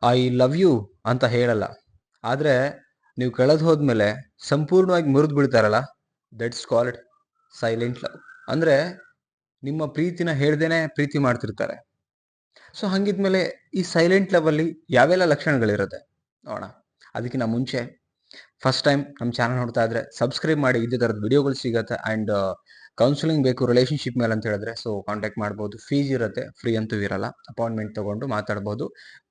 I love you ಅಂತ ಹೇಳಲ್ಲ. ಆದ್ರೆ ನೀವು ಕಳೆದು ಹೋದ್ಮೇಲೆ ಸಂಪೂರ್ಣವಾಗಿ ಮುರಿದು ಬೀಳ್ತಾರಲ್ಲ, ದಟ್ಸ್ ಕಾಲ್ಡ್ ಸೈಲೆಂಟ್ ಲವ್. ಅಂದ್ರೆ ನಿಮ್ಮ ಪ್ರೀತಿನ ಹೇಳ್ದೇನೆ ಪ್ರೀತಿ ಮಾಡ್ತಿರ್ತಾರೆ. ಸೊ ಹಂಗಿದ್ಮೇಲೆ ಈ ಸೈಲೆಂಟ್ ಲವ್ ಅಲ್ಲಿ ಯಾವೆಲ್ಲ ಲಕ್ಷಣಗಳಿರುತ್ತೆ ನೋಡೋಣ. ಅದಕ್ಕಿಂತ ಮುಂಚೆ ಫಸ್ಟ್ ಟೈಮ್ ನಮ್ಮ ಚಾನಲ್ ನೋಡ್ತಾ ಇದ್ರೆ ಸಬ್ಸ್ಕ್ರೈಬ್ ಮಾಡಿ, ಇದೇ ಥರದ ವಿಡಿಯೋಗಳು ಸಿಗುತ್ತೆ. ಆ್ಯಂಡ್ ಕೌನ್ಸಿಲಿಂಗ್ ಬೇಕು ರಿಲೇಷನ್ಶಿಪ್ ಮೇಲೆ ಅಂತ ಹೇಳಿದ್ರೆ ಸೊ ಕಾಂಟ್ಯಾಕ್ಟ್ ಮಾಡ್ಬೋದು. ಫೀಸ್ ಇರುತ್ತೆ, ಫ್ರೀ ಅಂತೂ ಇರಲ್ಲ. ಅಪಾಯಿಂಟ್ಮೆಂಟ್ ತಗೊಂಡು ಮಾತಾಡ್ಬೋದು.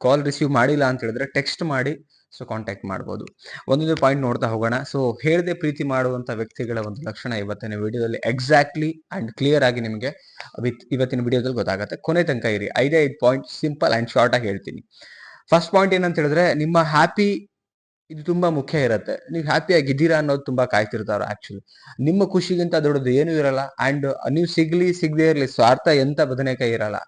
ಕಾಲ್ ರಿಸೀವ್ ಮಾಡಿಲ್ಲ ಅಂತ ಹೇಳಿದ್ರೆ ಟೆಕ್ಸ್ಟ್ ಮಾಡಿ ಸೊ ಕಾಂಟ್ಯಾಕ್ಟ್ ಮಾಡ್ಬೋದು. ಒಂದೊಂದು ಪಾಯಿಂಟ್ ನೋಡ್ತಾ ಹೋಗೋಣ. ಸೊ ಹೇಳದೆ ಪ್ರೀತಿ ಮಾಡುವಂಥ ವ್ಯಕ್ತಿಗಳ ಒಂದು ಲಕ್ಷಣ ಇವತ್ತಿನ ವಿಡಿಯೋದಲ್ಲಿ ಎಕ್ಸಾಕ್ಟ್ಲಿ ಆ್ಯಂಡ್ ಕ್ಲಿಯರ್ ಆಗಿ ನಿಮಗೆ ಇವತ್ತಿನ ವಿಡಿಯೋದಲ್ಲಿ ಗೊತ್ತಾಗುತ್ತೆ. ಕೊನೆ ತನಕ ಇರಿ. 5 ಪಾಯಿಂಟ್ ಸಿಂಪಲ್ ಆ್ಯಂಡ್ ಶಾರ್ಟ್ ಆಗಿ ಹೇಳ್ತೀನಿ. ಫಸ್ಟ್ ಪಾಯಿಂಟ್ ಏನಂತ ಹೇಳಿದ್ರೆ, ನಿಮ್ಮ ಹ್ಯಾಪಿ ಇದು ತುಂಬಾ ಮುಖ್ಯ ಇರುತ್ತೆ. ನೀವು ಹ್ಯಾಪಿ ಆಗಿದ್ದೀರಾ ಅನ್ನೋದು ತುಂಬಾ ಕಾಯ್ತಿರ್ತಾರ. ಆಕ್ಚುಲಿ ನಿಮ್ಮ ಖುಷಿಗಿಂತ ದೊಡ್ಡದು ಏನು ಇರಲ್ಲ. ಅಂಡ್ ನೀವು ಸಿಗದೇ ಇರಲಿ, ಸ್ವಾರ್ಥ ಎಂತ ಬದನೆಕಾಯಿ ಇರಲ್ಲ.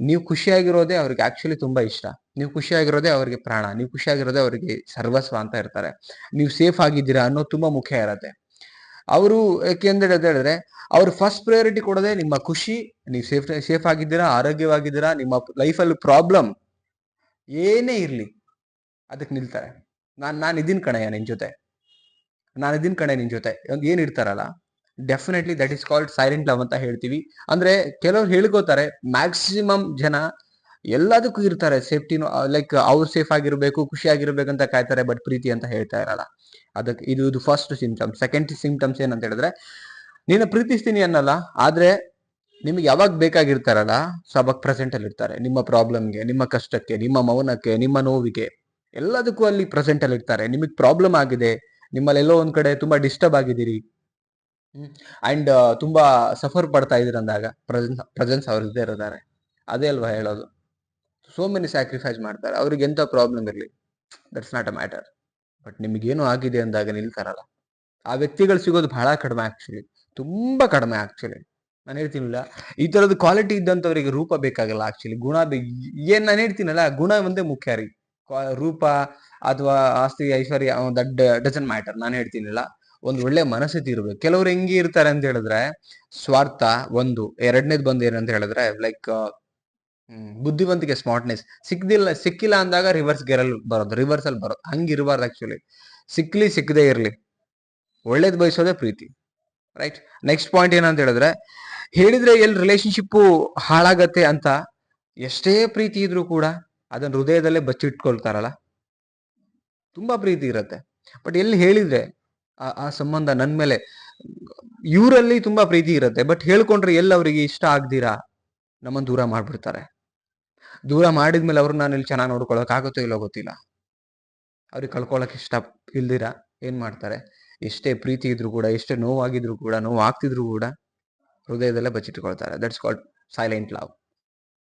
ನೀವು ಖುಷಿಯಾಗಿರೋದೇ ಅವ್ರಿಗೆ ಆಕ್ಚುಲಿ ತುಂಬಾ ಇಷ್ಟ. ನೀವು ಖುಷಿಯಾಗಿರೋದೇ ಅವ್ರಿಗೆ ಪ್ರಾಣ. ನೀವು ಖುಷಿಯಾಗಿರೋದೇ ಅವರಿಗೆ ಸರ್ವಸ್ವ ಅಂತ ಇರ್ತಾರೆ. ನೀವು ಸೇಫ್ ಆಗಿದ್ದೀರಾ ಅನ್ನೋದು ತುಂಬಾ ಮುಖ್ಯ ಇರತ್ತೆ. ಅವರು ಯಾಕೆಂದ್ರೆ ಹೇಳಿದ್ರೆ ಅವ್ರು ಫಸ್ಟ್ ಪ್ರಯಾರಿಟಿ ಕೊಡೋದೇ ನಿಮ್ಮ ಖುಷಿ. ನೀವು ಸೇಫ್ ಆಗಿದ್ದೀರಾ, ಆರೋಗ್ಯವಾಗಿದ್ದೀರಾ, ನಿಮ್ಮ ಲೈಫಲ್ಲಿ ಪ್ರಾಬ್ಲಮ್ ಏನೇ ಇರ್ಲಿ ಅದಕ್ಕೆ ನಿಲ್ತಾರೆ. ನಾನು ಇದೀನ್ ಕಣಯ್ಯ ನಿನ್ ಜೊತೆ, ನಾನು ಇದೀನ್ ಕಣೆ ನಿನ್ ಜೊತೆ ಒಂದು ಏನ್ ಇರ್ತಾರಲ್ಲ, definitely that is called silent love ಅಂತ ಹೇಳ್ತೀವಿ. ಅಂದ್ರೆ ಕೆಲವ್ರು ಹೇಳ್ಕೋತಾರೆ, ಮ್ಯಾಕ್ಸಿಮಮ್ ಜನ ಎಲ್ಲದಕ್ಕೂ ಇರ್ತಾರೆ. ಸೇಫ್ಟಿನೂ ಲೈಕ್ ಅವ್ರು ಸೇಫ್ ಆಗಿರ್ಬೇಕು, ಖುಷಿ ಆಗಿರ್ಬೇಕಂತ ಕಾಯ್ತಾರೆ, ಬಟ್ ಪ್ರೀತಿ ಅಂತ ಹೇಳ್ತಾ ಇರಲ್ಲ. ಅದಕ್ಕೆ ಇದು ಫಸ್ಟ್ ಸಿಂಪ್ಟಮ್. ಸೆಕೆಂಡ್ ಸಿಂಪ್ಟಮ್ಸ್ ಏನಂತ ಹೇಳಿದ್ರೆ, ನೀನು ಪ್ರೀತಿಸ್ತೀನಿ ಅನ್ನಲ್ಲ, ಆದ್ರೆ ನಿಮ್ಗೆ ಯಾವಾಗ ಬೇಕಾಗಿರ್ತಾರಲ್ಲ ಸೊ ಅವಾಗ ಪ್ರೆಸೆಂಟ್ ಅಲ್ಲಿ ಇರ್ತಾರೆ. ನಿಮ್ಮ ಪ್ರಾಬ್ಲಮ್ಗೆ, ನಿಮ್ಮ ಕಷ್ಟಕ್ಕೆ, ನಿಮ್ಮ ಮೌನಕ್ಕೆ, ನಿಮ್ಮ ನೋವಿಗೆ, ಎಲ್ಲದಕ್ಕೂ ಅಲ್ಲಿ ಪ್ರೆಸೆಂಟ್ ಅಲ್ಲಿ ಇರ್ತಾರೆ. ನಿಮಗೆ ಪ್ರಾಬ್ಲಮ್ ಆಗಿದೆ, ನಿಮ್ಮಲ್ಲಿ ಎಲ್ಲೋ ಒಂದ್ ಕಡೆ ತುಂಬಾ ಡಿಸ್ಟರ್ಬ್ ಆಗಿದ್ದೀರಿ, ಅಂಡ್ ತುಂಬಾ ಸಫರ್ ಪಡ್ತಾ ಇದೀರ ಅಂದಾಗ ಪ್ರೆಸೆನ್ಸ್ ಅವ್ರ ಇದ್ದೇ ಇರ್ತಾರೆ. ಅದೇ ಅಲ್ವಾ ಹೇಳೋದು. ಸೋ ಮೆನಿ ಸ್ಯಾಕ್ರಿಫೈಸ್ ಮಾಡ್ತಾರೆ. ಅವ್ರಿಗೆ ಎಂತ ಪ್ರಾಬ್ಲಮ್ ಇರಲಿ, that's not a matter. But ನಿಮ್ಗೇನು ಆಗಿದೆ ಅಂದಾಗ ನಿಲ್ತಾರಲ್ಲ, ಆ ವ್ಯಕ್ತಿಗಳು ಸಿಗೋದು ಬಹಳ ಕಡಿಮೆ. ಆಕ್ಚುಲಿ ತುಂಬಾ ಕಡಿಮೆ. ಆಕ್ಚುಲಿ ನಾನು ಹೇಳ್ತೀನಿಲ್ಲ, ಈ ತರದ ಕ್ವಾಲಿಟಿ ಇದ್ದಂಥವ್ರಿಗೆ ರೂಪ ಬೇಕಾಗಲ್ಲ. ಆಕ್ಚುಲಿ ಗುಣ ಏನ್ ನಾನು ಹೇಳ್ತೀನಲ್ಲ, ಗುಣ ಒಂದೇ ಮುಖ್ಯ ರೀ. ರೂಪ ಅಥವಾ ಆಸ್ತಿ ಐಶ್ವರ್ಯ ದಟ್ ಡಸಂಟ್ ಮ್ಯಾಟರ್. ನಾನು ಹೇಳ್ತೀನಿಲ್ಲ, ಒಂದು ಒಳ್ಳೆ ಮನಸ್ಥಿತಿ ಇರ್ಬೇಕು. ಕೆಲವ್ರು ಹೆಂಗೆ ಇರ್ತಾರೆ ಅಂತ ಹೇಳಿದ್ರೆ, ಸ್ವಾರ್ಥ ಒಂದು, ಎರಡನೇದು ಬಂದು ಏನಂತ ಹೇಳಿದ್ರೆ ಲೈಕ್ ಬುದ್ಧಿವಂತಿಕೆ, ಸ್ಮಾರ್ಟ್ನೆಸ್. ಸಿಕ್ಕಿಲ್ಲ ಅಂದಾಗ ರಿವರ್ಸ್ ಅಲ್ಲಿ ಬರೋದು. ಹಂಗಿರ್ಬಾರ್ದು. ಆಕ್ಚುಲಿ ಸಿಕ್ಕದೇ ಇರ್ಲಿ, ಒಳ್ಳೇದ್ ಬಯಸೋದೇ ಪ್ರೀತಿ. ರೈಟ್. ನೆಕ್ಸ್ಟ್ ಪಾಯಿಂಟ್ ಏನಂತ ಹೇಳಿದ್ರೆ, ಹೇಳಿದ್ರೆ ಎಲ್ಲಿ ರಿಲೇಶನ್ಶಿಪ್ ಹಾಳಾಗತ್ತೆ ಅಂತ ಎಷ್ಟೇ ಪ್ರೀತಿ ಇದ್ರೂ ಕೂಡ ಅದನ್ನ ಹೃದಯದಲ್ಲೇ ಬಚ್ಚಿಟ್ಕೊಳ್ತಾರಲ್ಲ. ತುಂಬಾ ಪ್ರೀತಿ ಇರತ್ತೆ, ಬಟ್ ಎಲ್ಲಿ ಹೇಳಿದ್ರೆ ಆ ಸಂಬಂಧ ನನ್ ಮೇಲೆ, ಇವರಲ್ಲಿ ತುಂಬಾ ಪ್ರೀತಿ ಇರತ್ತೆ, ಬಟ್ ಹೇಳ್ಕೊಂಡ್ರೆ ಎಲ್ಲಿ ಅವ್ರಿಗೆ ಇಷ್ಟ ಆಗ್ದಿರಾ ನಮ್ಮನ್ನ ದೂರ ಮಾಡ್ಬಿಡ್ತಾರೆ. ದೂರ ಮಾಡಿದ್ಮೇಲೆ ಅವ್ರು ನಾನು ಇಲ್ಲಿ ಚೆನ್ನಾಗಿ ನೋಡ್ಕೊಳಕ್ ಆಗುತ್ತೋ ಇಲ್ಲೋ ಗೊತ್ತಿಲ್ಲ. ಅವ್ರಿಗೆ ಕಳ್ಕೊಳಕ್ ಇಷ್ಟ ಇಲ್ದಿರಾ ಏನ್ ಮಾಡ್ತಾರೆ, ಎಷ್ಟೇ ಪ್ರೀತಿ ಇದ್ರು ಕೂಡ, ಎಷ್ಟೇ ನೋವಾಗಿದ್ರು ಕೂಡ, ನೋವು ಆಗ್ತಿದ್ರು ಕೂಡ ಹೃದಯದಲ್ಲೇ ಬಚ್ಚಿಟ್ಕೊಳ್ತಾರೆ. That's called silent love.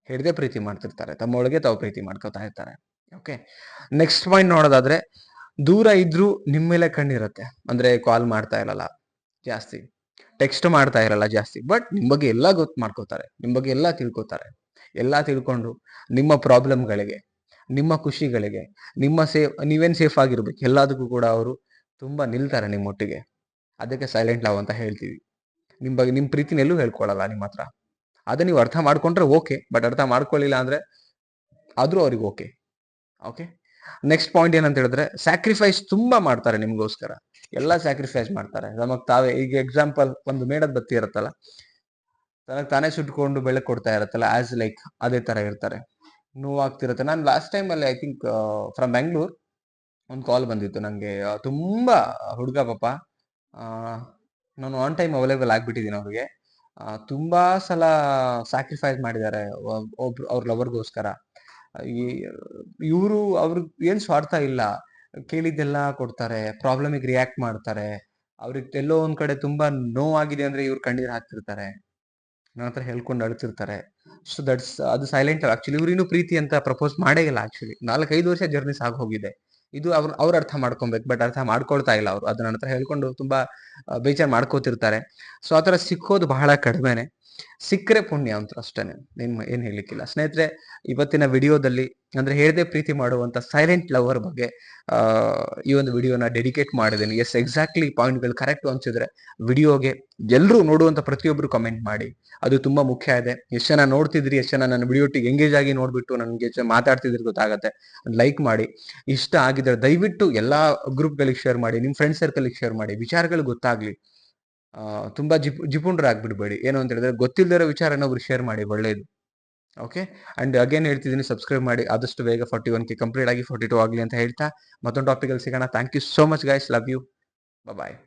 ಹಿಡ್ದೇ ಪ್ರೀತಿ ಮಾಡ್ತಿರ್ತಾರೆ, ತಮ್ಮೊಳಗೆ ತಾವು ಪ್ರೀತಿ ಮಾಡ್ಕೊತಾ ಇರ್ತಾರೆ. ಓಕೆ. ನೆಕ್ಸ್ಟ್ ಪಾಯಿಂಟ್ ನೋಡೋದಾದ್ರೆ, ದೂರ ಇದ್ರು ನಿಮ್ಮ ಮೇಲೆ ಕಣ್ಣಿರುತ್ತೆ. ಅಂದ್ರೆ ಕಾಲ್ ಮಾಡ್ತಾ ಇರಲ್ಲ ಜಾಸ್ತಿ, ಟೆಕ್ಸ್ಟ್ ಮಾಡ್ತಾ ಇರಲ್ಲ ಜಾಸ್ತಿ, ಬಟ್ ನಿಮ್ ಬಗ್ಗೆ ಎಲ್ಲ ಗೊತ್ತು ಮಾಡ್ಕೋತಾರೆ, ನಿಮ್ ಬಗ್ಗೆ ಎಲ್ಲ ತಿಳ್ಕೊತಾರೆ. ಎಲ್ಲ ತಿಳ್ಕೊಂಡು ನಿಮ್ಮ ಪ್ರಾಬ್ಲಮ್ಗಳಿಗೆ, ನಿಮ್ಮ ಖುಷಿಗಳಿಗೆ, ನೀವೇನ್ ಸೇಫ್ ಆಗಿರ್ಬೇಕು ಎಲ್ಲದಕ್ಕೂ ಕೂಡ ಅವರು ತುಂಬಾ ನಿಲ್ತಾರೆ ನಿಮ್ಮೊಟ್ಟಿಗೆ. ಅದಕ್ಕೆ ಸೈಲೆಂಟ್ ಲವ್ ಅಂತ ಹೇಳ್ತೀವಿ. ನಿಮ್ ಬಗ್ಗೆ ನಿಮ್ ಪ್ರೀತಿನ ಎಲ್ಲೂ ಹೇಳ್ಕೊಳಲ್ಲ ನಿಮ್ಮ ಹತ್ರ. ಅದ ನೀವು ಅರ್ಥ ಮಾಡ್ಕೊಂಡ್ರೆ ಓಕೆ, ಬಟ್ ಅರ್ಥ ಮಾಡ್ಕೊಳ್ಳಿಲ್ಲ ಅಂದ್ರೆ ಆದ್ರೂ ಅವ್ರಿಗೆ ಓಕೆ. ಓಕೆ. ನೆಕ್ಸ್ಟ್ ಪಾಯಿಂಟ್ ಏನಂತ ಹೇಳಿದ್ರೆ, ಸ್ಯಾಕ್ರಿಫೈಸ್ ತುಂಬಾ ಮಾಡ್ತಾರೆ ನಿಮ್ಗೋಸ್ಕರ. ಎಲ್ಲ ಸ್ಯಾಕ್ರಿಫೈಸ್ ಮಾಡ್ತಾರೆ ನಮಗ್ ತಾವೇ. ಈಗ ಎಕ್ಸಾಂಪಲ್, ಒಂದು ಮೇಣದ ಬತ್ತಿ ಇರುತ್ತಲ್ಲ, ತನಗ್ ತಾನೇ ಸುಟ್ಕೊಂಡು ಬೆಳಕು ಕೊಡ್ತಾ ಇರತ್ತಲ್ಲ, ಆಸ್ ಲೈಕ್ ಅದೇ ತರ ಇರ್ತಾರೆ. ನೋವಾಗ್ತಿರುತ್ತೆ. ನಾನು ಲಾಸ್ಟ್ ಟೈಮ್ ಅಲ್ಲಿ ಐ ಥಿಂಕ್ ಫ್ರಮ್ ಬೆಂಗಳೂರು ಒಂದು ಕಾಲ್ ಬಂದಿತ್ತು ನಂಗೆ. ತುಂಬಾ ಹುಡುಗ ಪಾಪ, ನಾನು ಆನ್ ಟೈಮ್ ಅವೈಲೇಬಲ್ ಆಗ್ಬಿಟ್ಟಿದ್ದೀನಿ ಅವ್ರಿಗೆ. ತುಂಬಾ ಸಲ ಸ್ಯಾಕ್ರಿಫೈಸ್ ಮಾಡಿದ್ದಾರೆ ಅವ್ರ ಲವರ್ಗೋಸ್ಕರ. ಅವ್ರಿಗೆ ಏನ್ ಸ್ವಾರ್ಥ ಇಲ್ಲ, ಕೇಳಿದ್ದೆಲ್ಲ ಕೊಡ್ತಾರೆ, ಪ್ರಾಬ್ಲಮಿಗೆ ರಿಯಾಕ್ಟ್ ಮಾಡ್ತಾರೆ. ಅವ್ರಿಗೆ ಎಲ್ಲೋ ಒಂದ್ ಕಡೆ ತುಂಬಾ ನೋವಾಗಿದೆ ಅಂದ್ರೆ ಇವ್ರು ಕಣ್ಣೀರ್ ಹಾಕ್ತಿರ್ತಾರೆ, ನನ್ನ ಹತ್ರ ಹೇಳ್ಕೊಂಡು ಅಳ್ತಿರ್ತಾರೆ. ಸೊ ಅದು ಸೈಲೆಂಟ್. ಆಕ್ಚುಲಿ ಇವ್ರು ಇನ್ನೂ ಪ್ರೀತಿ ಅಂತ ಪ್ರಪೋಸ್ ಮಾಡೇ ಇಲ್ಲ. ಆಕ್ಚುಲಿ 4-5 ವರ್ಷ ಜರ್ನಿ ಹೋಗಿದೆ. ಇದು ಅವ್ರು ಅರ್ಥ ಮಾಡ್ಕೊಬೇಕು, ಬಟ್ ಅರ್ಥ ಮಾಡ್ಕೊಳ್ತಾ ಇಲ್ಲ ಅವರು. ಅದು ನನ್ನ ಹತ್ರ ಹೇಳ್ಕೊಂಡು ತುಂಬಾ ಬೇಜಾರ್ ಮಾಡ್ಕೋತಿರ್ತಾರೆ. ಸೊ ಆತರ ಸಿಕ್ಕೋದು ಬಹಳ ಕಡಿಮೆನೆ. ಸಿಕ್ಕರೆ ಪುಣ್ಯ ಅಂತ ಅಷ್ಟೇನೆ, ಏನ್ ಹೇಳಲಿಕ್ಕಿಲ್ಲ ಸ್ನೇಹಿತರೆ. ಇವತ್ತಿನ ವಿಡಿಯೋದಲ್ಲಿ ಅಂದ್ರೆ ಹೇಳದೆ ಪ್ರೀತಿ ಮಾಡುವಂತ ಸೈಲೆಂಟ್ ಲವರ್ ಬಗ್ಗೆ ಈ ಒಂದು ವಿಡಿಯೋನ ಡೆಡಿಕೇಟ್ ಮಾಡಿದ್ದೀನಿ. ಎಸ್, ಎಕ್ಸಾಕ್ಟ್ಲಿ ಪಾಯಿಂಟ್ಗಳು ಕರೆಕ್ಟ್ ಅನ್ಸಿದ್ರೆ ವಿಡಿಯೋಗೆ ಎಲ್ಲರೂ ನೋಡುವಂತ ಪ್ರತಿಯೊಬ್ರು ಕಮೆಂಟ್ ಮಾಡಿ, ಅದು ತುಂಬಾ ಮುಖ್ಯ ಇದೆ. ಎಷ್ಟು ಜನ ನೋಡ್ತಿದ್ರಿ, ಎಷ್ಟು ಜನ ನನ್ನ ವಿಡಿಯೋಟಿಗೆ ಎಂಗೇಜ್ ಆಗಿ ನೋಡ್ಬಿಟ್ಟು ನನಗೆ ಮಾತಾಡ್ತಿದ್ರಿ ಗೊತ್ತಾಗತ್ತೆ. ಲೈಕ್ ಮಾಡಿ, ಇಷ್ಟ ಆಗಿದ್ರೆ ದಯವಿಟ್ಟು ಎಲ್ಲಾ ಗ್ರೂಪ್ಗಳಿಗೆ ಶೇರ್ ಮಾಡಿ, ನಿಮ್ಮ ಫ್ರೆಂಡ್ ಸರ್ಕಲ್ಗೆ ಶೇರ್ ಮಾಡಿ, ವಿಚಾರಗಳು ಗೊತ್ತಾಗ್ಲಿ. ತುಂಬಾ ಜಿಪುಣರಾಗ್ಬಿಡ್ಬೇಡಿ. ಏನು ಅಂತ ಹೇಳಿದ್ರೆ ಗೊತ್ತಿಲ್ಲದಿರೋ ವಿಚಾರನ ಒಬ್ರು ಶೇರ್ ಮಾಡಿ, ಒಳ್ಳೇದು. ಓಕೆ, ಅಂಡ್ ಅಗೇನ್ ಹೇಳ್ತಿದ್ದೀನಿ, ಸಬ್ಸ್ಕ್ರೈಬ್ ಮಾಡಿ. ಆದಷ್ಟು ಬೇಗ 41K ಕಂಪ್ಲೀಟ್ ಆಗಿ 42 ಆಗಲಿ ಅಂತ ಹೇಳ್ತಾ ಮತ್ತೊಂದು ಟಾಪಿಕ್ ಅಲ್ಲಿ ಸಿಗೋಣ. Thank you so much guys, love you, bye.